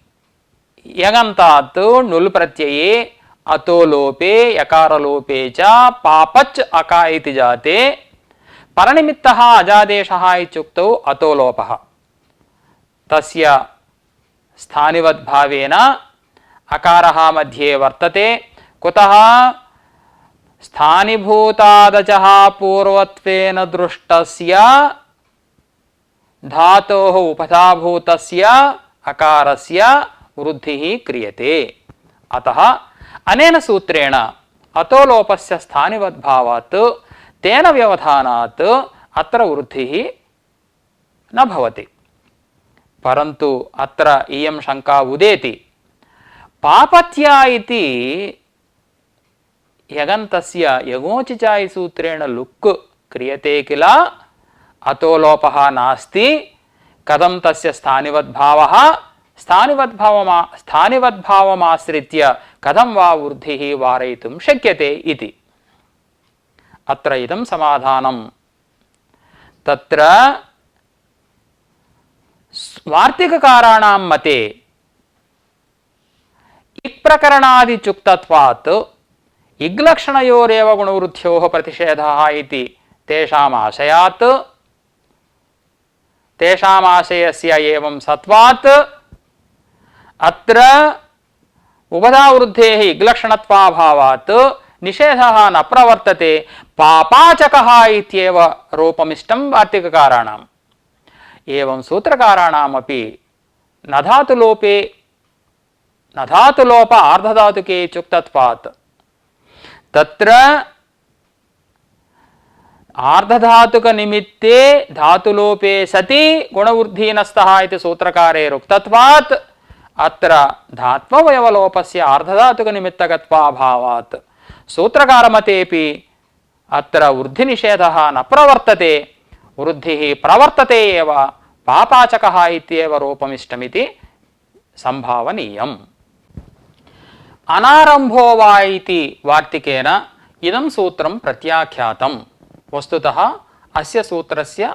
यगन्तात् नुल् प्रत्यये अतो लोपे यकारलोपे च पापच् अका इति जाते परनिमित्तः अजादेशः इत्युक्तौ अतो लोपः तस्य स्थानिवद्भावेन अकारः मध्ये वर्तते। कुतः? स्थानिभूतादचः पूर्वत्वेन दृष्टस्य धातोः उपधाभूतस्य अकारस्य वृद्धिः क्रियते। अतः अनेन सूत्रेण अतो लोपस्य स्थानिवद्भावात् तेन व्यवधानात् अत्र वृद्धिः न भवति। परन्तु अत्र इयं शङ्का उदेति। पापत्या इति यगन्तस्य यगोचिचायि सूत्रेण लुक् क्रियते किल? अतो लोपः नास्ति। कथं तस्य स्थानिवद्भावः? स्थानिवद्भावमाश्रित्य कथं वा वृद्धिः वारयितुं शक्यते इति। अत्र इदं समाधानं। तत्र वार्तिककाराणां मते इक्प्रकरणादिचुक्तत्वात् इग्लक्षणयोरेव गुणवृद्ध्योः प्रतिषेधः इति तेषाम् आशयात् तेषाम् आशयस्य एवं सत्वात् अत्र उपधावृद्धेः इग्लक्षणत्वाभावात् निषेधः न प्रवर्तते। पापाचकः इत्येव रूपमिष्टं वार्तिककाराणाम्। एवं सूत्रकाराणामपि न धातुलोप आर्धधातुके इत्युक्तत्वात् तत्र आर्धधातुकनिमित्ते धातुलोपे सति गुणवृद्धिनस्तः इति सूत्रकारेरुक्तत्वात् अत्र धात्ववयवलोपस्य आर्धधातुकनिमित्तकत्वाभावात् सूत्रकारमतेपि अत्र वृद्धिनिषेधः न प्रवर्तते। वृद्धिः प्रवर्तते एव। पापाचकः इत्येव रूपमिष्टमिति संभावनीयम्। अनारम्भो वा इति वार्तिकेन इदं सूत्रं प्रत्याख्यातं। वस्तुतः अस्य सूत्रस्य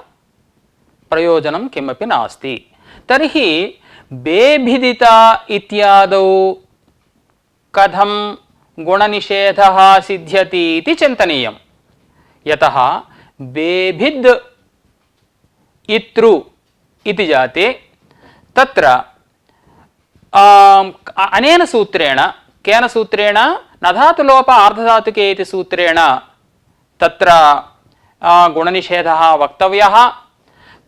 प्रयोजनं किमपि नास्ति। तर्हि बेभिदिता इत्यादौ कथं गुणनिषेधः सिद्ध्यति इति चिन्तनीयम्। यतः बेभिद् इतृ इति जाते तत्र अनेन सूत्रेण केन सूत्रेण न धातुलोप आर्धधातुके इति सूत्रेण तत्र गुणनिषेधः वक्तव्यः।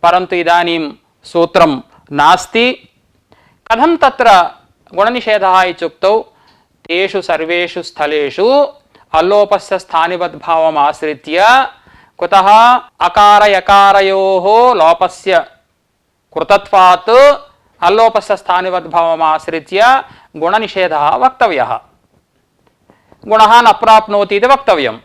परन्तु इदानीं सूत्रं नास्ति। कथं तत्र गुणनिषेधः इत्युक्तौ तेषु सर्वेषु स्थलेषु अल्लोपस्य स्थानिवद्भावम् आश्रित्य कुतः अकारयकारयोः लोपस्य कृतत्वात् अल्लोपस्य स्थानिवद्भावम् आश्रित्य गुणनिषेधः वक्तव्यः। गुणः न प्राप्नोति इति वक्तव्यं।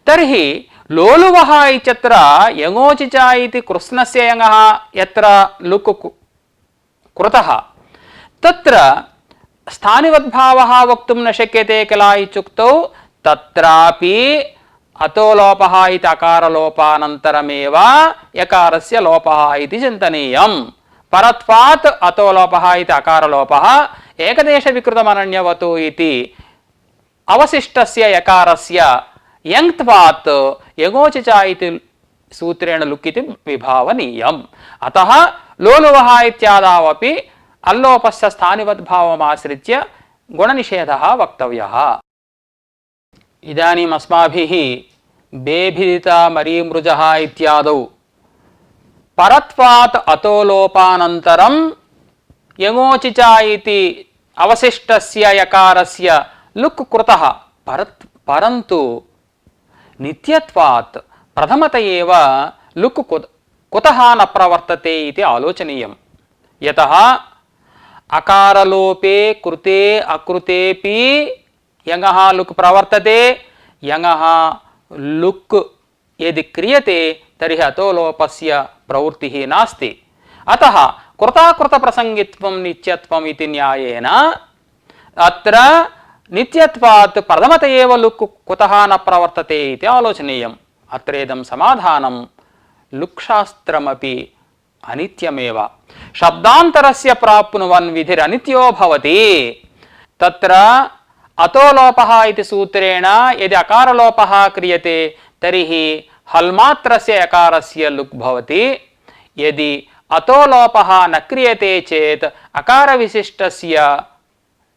तर्हि लोलुवः इत्यत्र यङोचिचा इति कृष्णस्य यङः यत्र लुक् कृतः तत्र स्थानिवद्भावः वक्तुं न शक्यते किल इत्युक्तौ तत्रापि अतो लोपः इति अकारलोपानन्तरमेव यकारस्य लोपः इति चिन्तनीयम्। परत्वात् अतो लोपः इति अकारलोपः एकदेशविकृतमनन्यवतु इति अवशिष्टस्य यकारस्य यङ्त्वात् यगोचिच इति सूत्रेण लुक् इति विभावनीयम्। अतः लोलुवः इत्यादावपि अल्लोपस्य स्थानिवद्भावमाश्रित्य गुणनिषेधः वक्तव्यः। इदानीम् अस्माभिः बेभिदिता मरीमृजः इत्यादौ परत्वात् अतो लोपानन्तरं यङोचिच इति अवशिष्टस्य यकारस्य लुक् कृतः। परन्तु नित्यत्वात् प्रथमत एव लुक् कुतः न प्रवर्तते इति आलोचनीयम्। यतः अकारलोपे कृते अकृतेपि यङः लुक् प्रवर्तते। यङः लुक् यदि क्रियते तर्हि अतो लोपस्य प्रवृत्तिः नास्ति। अतः कृताकृतप्रसङ्गित्वं नित्यत्वम् इति न्यायेन अत्र नित्यत्वात् प्रथमत एव लुक् कुतः न प्रवर्तते इति आलोचनीयम्। अत्रेदं समाधानं लुक् शास्त्रमपि अनित्यमेव। शब्दान्तरस्य प्राप्नुवन् विधिरनित्यो भवति। तत्र अतो लोपः इति सूत्रेण यदि अकारलोपः क्रियते तर्हि हल्मात्रस्य यकारस्य लुक् भवति। यदि अतो लोपः न क्रियते चेत् अकारविशिष्टस्य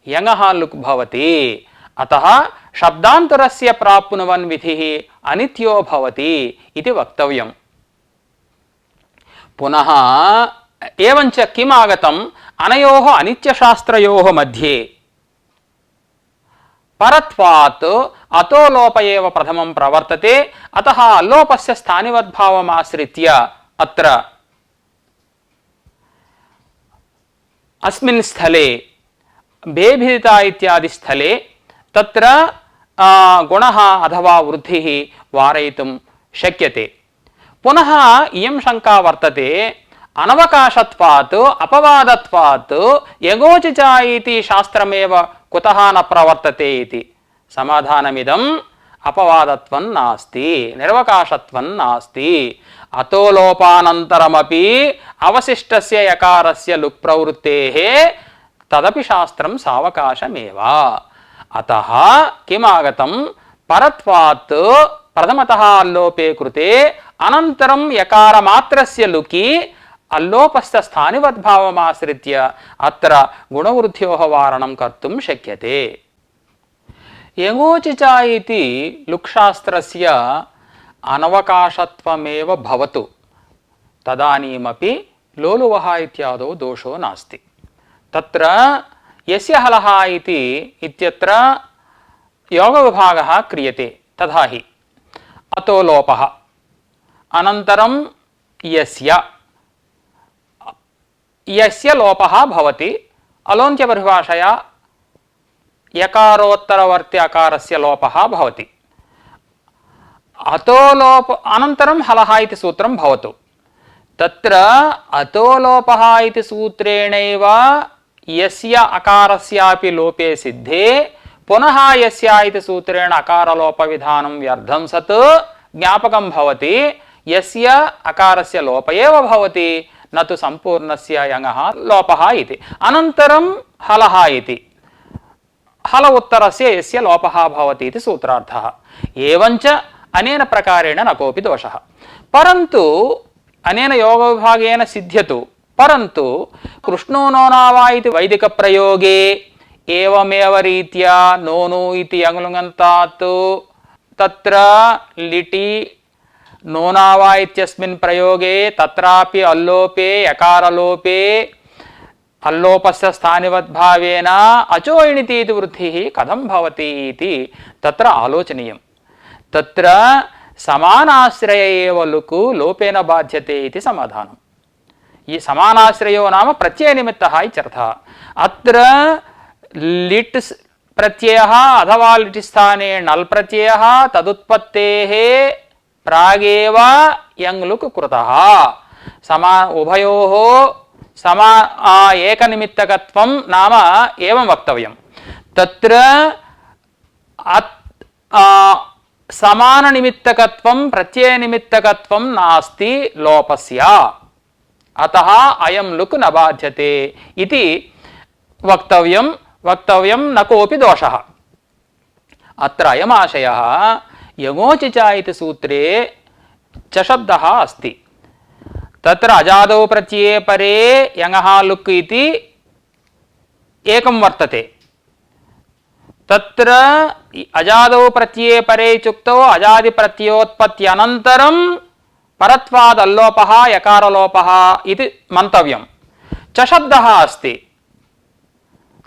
यङः लुक् भवति। अतः शब्दान्तरस्य प्राप्नुवन् विधिः अनित्यो भवति इति वक्तव्यम्। पुनः एवञ्च किम् आगतम् अनयोः अनित्यशास्त्रयोः मध्ये परत्वात् अतो लोप एव प्रथमं प्रवर्तते। अतः अल्लोपस्य स्थानिवद्भावमाश्रित्य अत्र अस्मिन् स्थले बेभिदिता इत्यादि स्थले तत्र गुणः अथवा वृद्धिः वारयितुं शक्यते। पुनः इयं शङ्का वर्तते अनवकाशत्वात् अपवादत्वात् यगोचिच इति शास्त्रमेव कुतः न प्रवर्तते इति। समाधानमिदम् अपवादत्वं नास्ति, निर्वकाशत्वं नास्ति। अतो लोपानन्तरमपि अवशिष्टस्य यकारस्य लुक् प्रवृत्तेः तदपि शास्त्रं सावकाशमेव। अतः किमागतं परत्वात् प्रथमतः अल्लोपे कृते अनन्तरं यकारमात्रस्य लुकि अल्लोपस्य स्थानिवद्भावमाश्रित्य अत्र गुणवृद्ध्योः वारणं कर्तुं शक्यते। यङोचिच इति लुक्शास्त्रस्य अनवकाशत्वमेव भवतु तदानीमपि लोलुवः इत्यादौ दोषो नास्ति। तत्र यस्य हलः इति इत्यत्र योगविभागः क्रियते। तथा हि अतो लोपः अनन्तरं यस्य लोपः भवति अलोन्त्यपरिभाषया यकारोत्तरवर्ति अकारस्य लोपः भवति। अतो लोप अनन्तरं हलः इति सूत्रं भवतु। तत्र अतो लोपः इति सूत्रेणैव यस्य अकारस्यापि लोपे सिद्धे पुनः यस्य इति सूत्रेण अकारलोपविधानं व्यर्थं सत् ज्ञापकं भवति। यस्य अकारस्य लोप एव भवति न तु सम्पूर्णस्य यङः लोपः इति। अनन्तरं हलः इति हल उत्तरस्य यस्य लोपः भवति इति सूत्रार्थः। एवञ्च अनेन प्रकारेण न कोऽपि दोषः। परन्तु अनेन योगविभागेन सिद्ध्यतु। परन्तु कृष्णो नो नावा इति वैदिकप्रयोगे एवमेव रीत्या नोनु इति यङ्लुङन्तात् तत्र लिटि नोनावा इत्यस्मिन् प्रयोगे तत्रापि अल्लोपे यकारलोपे अल्लोपस्य स्थानिवद्भावेन अचो इणिति इति वृद्धिः कथं भवति इति तत्र आलोचनीयम्। तत्र समानाश्रय एव लुक् लोपेन बाध्यते इति समाधानम्। ఈ సమానాశ్రయో నామ ప్రత్యయనిమిత్తః ఇత్యర్థः। అత్ర లిట్ ప్రత్యయः అథవా లిట్ స్థానే నల్ ప్రత్యయः తదుత్పత్తేః ప్రాగేవ యంగ్ లుక్ కృతः। సమా ఉభయోः సమా ఏకనిమిత్తకత్వం నామ ఏవం వక్తవ్యం। తత్ర సమాన నిమిత్తకత్వం ప్రత్యయ నిమిత్తకత్వం నాస్తి లోపస్య అతః అయం లుక్ న బాధ్యతే ఇది వక్తవ్యం న కోపి దోషః. అత్ర అయమాశయः యమోచి చ इति सूत्रे च शब्दः अस्ति. तत्र अजादौ प्रत्यये परे यङः लुक् इति एकं वर्तते. तत्र अजादौ प्रत्यये परे इत्युक्तौ अजादि प्रत्ययोत्पत्त्यनन्तरं परत्वाद् अल्लोपः यकारलोपः इति मन्तव्यं. च शब्दः अस्ति.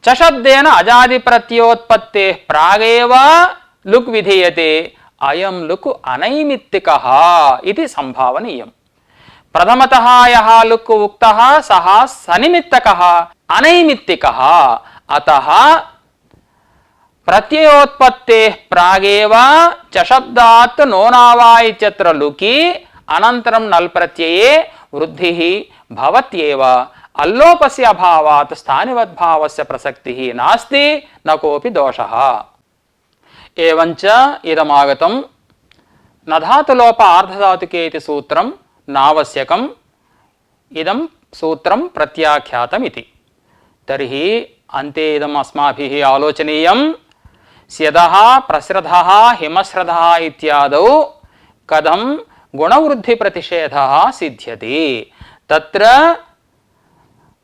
च शब्देन अजादि प्रत्ययोत्पत्तेः प्रागेव लुक् विधीयते. अयं लुक् अनैमित्तिकः इति संभावनीयम्. प्रथमतः यः लुक् उक्तः सः सनिमित्तकः अनैमित्तिकः. अतः प्रत्ययोत्पत्तेः प्रागेव च शब्दात् नोनावा इत्यत्र लुकि अनन्तरं नल् प्रत्यये वृद्धिः भवत्येव. अल्लोपस्य अभावात् स्थानिवद्भावस्य प्रसक्तिः नास्ति न कोऽपि दोषः. एवञ्च इदमागतं न धातुलोप आर्धधातुके इति सूत्रं नावश्यकम्. इदं सूत्रं प्रत्याख्यातम् इति. तर्हि अन्ते इदम् अस्माभिः आलोचनीयं. स्यदः प्रस्रधः हिमस्रधः इत्यादौ कथं गुणवृद्धिप्रतिषेधः सिद्ध्यति. तत्र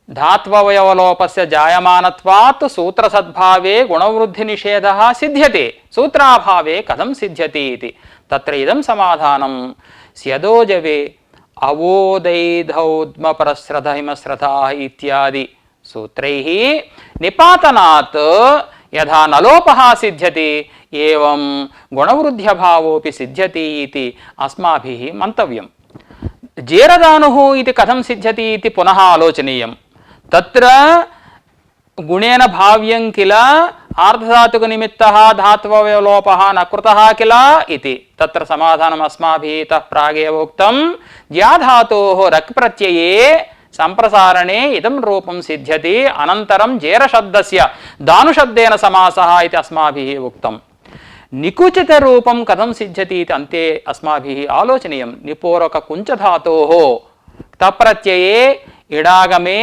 धात्ववयवलोपस्य जायमानत्वात् सूत्रसद्भावे गुणवृद्धिनिषेधः सिद्ध्यते. सूत्राभावे कथं सिद्ध्यति इति. तत्र इदं समाधानं स्यदोजवे अवोदैधौद्मपरस्रधहिमस्रथाः इत्यादि सूत्रैः निपातनात् यथा नलोपः सिद्ध्यति एवं गुणवृद्ध्यभावोऽपि सिद्ध्यति इति अस्माभिः मन्तव्यं. जेरदानुः इति कथं सिद्ध्यति इति पुनः आलोचनीयं. तत्र गुणेन भाव्यं किल आर्धधातुकनिमित्तः धात्ववयवलोपः न कृतः किल इति. तत्र समाधानम् अस्माभिः इतः प्रागेव उक्तं. ज्याधातोः रक् प्रत्यये संप्रसारणे इदं रूपं सिद्ध्यति. अनन्तरं जेरशब्दस्य दानुशब्देन समासः इति अस्माभिः उक्तं. निकुचितरूपं कथं सिद्ध्यति इति अन्ते अस्माभिः आलोचनीयं. निपूरककुञ्चधातोः तप्रत्यये इडागमे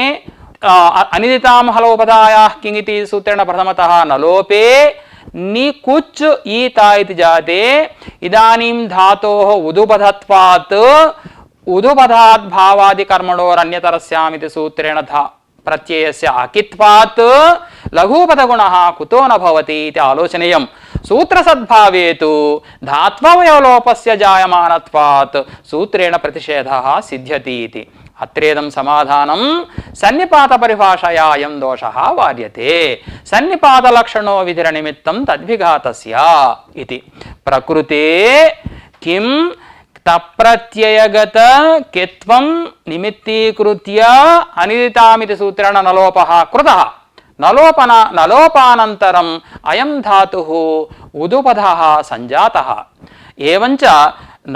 अनिदितां हलोपदायाः किङिति सूत्रेण प्रथमतः नलोपे निकुच् ईता इति जाते. इदानीं धातोः उदुपधत्वात् उदुपधात् भावादिकर्मणोरन्यतरस्याम् इति सूत्रेण प्रत्ययस्य अकित्वात् लघुपदगुणः कुतो न भवति इति आलोचनीयं. सूत्रसद्भावे तु धात्ववयवलोपस्य जायमानत्वात् सूत्रेण प्रतिषेधः सिद्ध्यति इति. अत्रेदं समाधानं सन्निपातपरिभाषया अयं दोषः वार्यते. सन्निपातलक्षणो विधिरनिमित्तं तद्विघातस्य इति. प्रकृते किं तप्रत्ययगत कित्वं निमित्तीकृत्य अनिदितामिति सूत्रेण नलोपः कृतः. नलोपानन्तरम् अयं धातुः उदुपधः सञ्जातः. एवञ्च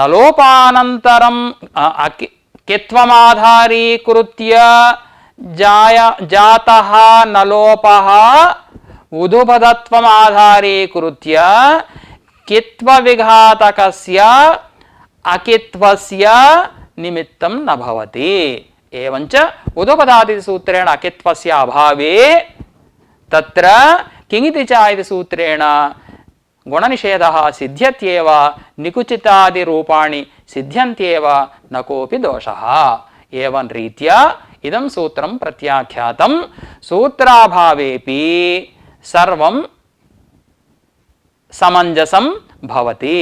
नलोपानन्तरं कित्वमाधारीकृत्य जातः नलोपः उदुपधत्वमाधारीकृत्य कित्वविघातकस्य अकित्वस्य निमित्तं न भवति. एवञ्च उदुपदादि सूत्रेण अकित्वस्य अभावे तत्र किङिति च इति सूत्रेण गुणनिषेधः सिद्ध्यत्येव. निकुचितादि रूपाणि सिद्ध्यन्त्येव न कोऽपि दोषः. एवं रीत्या इदं सूत्रं प्रत्याख्यातं. सूत्राभावेपि सर्वं समञ्जसं भवति.